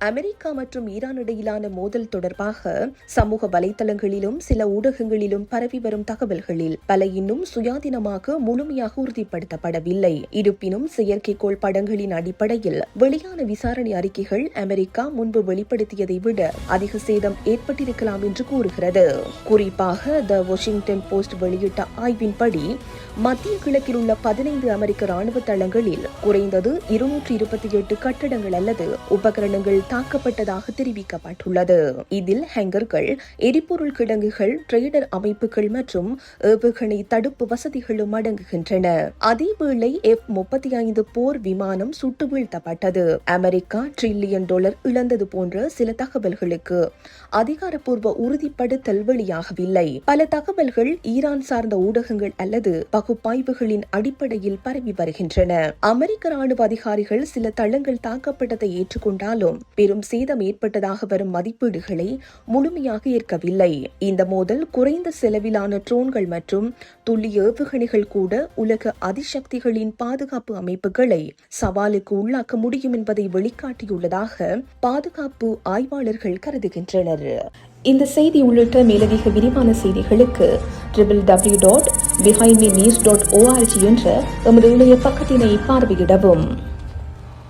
America மற்றும் Iran இடையிலான மோதல் தொடர்பாக சமூக வலைதளங்களிலும் சில ஊடகங்களிலும் பரவி வரும் தகவல்களில் பல இன்னும் சுயாதீனமாக முழுமையாக உறுதிப்படுத்தப்படவில்லை. இருப்பினும் செயற்கைக்கோள் படங்களின் அடிப்படையில் வெளியான விசாரணை அறிக்கைகள் அமெரிக்கா முன்பு வெளிப்படுத்தியதை விட அதிக சேதம் ஏற்பட்டிருக்கலாம் என்று கூறுகிறது. குறிப்பாக த வாஷிங்டன் போஸ்ட் வெளியிட்ட ஆய்வின்படி மத்திய கிழக்கில் உள்ள 15 அமெரிக்க ராணுவ தளங்களில் குறைந்தது 228 கட்டடங்கள் அல்லது உபகரணங்கள் தாக்கப்பட்டதாக தெரிவிக்கப்பட்டுள்ளது. இதில் ஹேங்கர்கள், எரிபொருள் கிடங்குகள், ட்ரேடர் அமைப்புகள் மற்றும் ஏவுகணை தடுப்பு வசதிகளும் அடங்குகின்றன. அதேவேளை F-35 போர் விமானம் சுட்டு வீழ்த்தப்பட்டது. அமெரிக்கா $1 டிரில்லியன் இழந்தது போன்ற சில தகவல்களுக்கு அதிகாரப்பூர்வ உறுதிப்படுத்தல் வெளியாகவில்லை. பல தகவல்கள் ஈரான் சார்ந்த ஊடகங்கள் அல்லது பகுப்பாய்வுகளின் அடிப்படையில் பரவி வருகின்றன. அமெரிக்க ராணுவ அதிகாரிகள் சில தளங்கள் தாக்கப்பட்டதை ஏற்றுக்கொண்டாலும் பெரும் சேதம் ஏற்பட்டதாக வரும் மதிப்பீடுகளை முழுமையாக ஏற்கவில்லை. இந்த மோதல் குறைந்த செலவிலான ட்ரோன்கள் மற்றும் துல்லிய ஏவுகணைகள் கூட உலக அதிசக்திகளின் பாதுகாப்பு அமைப்புகளை சவாலுக்கு உள்ளாக்க முடியும் என்பதை வெளிக்காட்டியுள்ளதாக பாதுகாப்பு ஆய்வாளர்கள் கருதுகின்றனர். இந்த செய்தி உள்ளிட்ட மேலதிக விரிவான செய்திகளுக்கு www.behindmenews.org என்ற எமது இணைய பக்கத்தினை பார்வையிடவும்.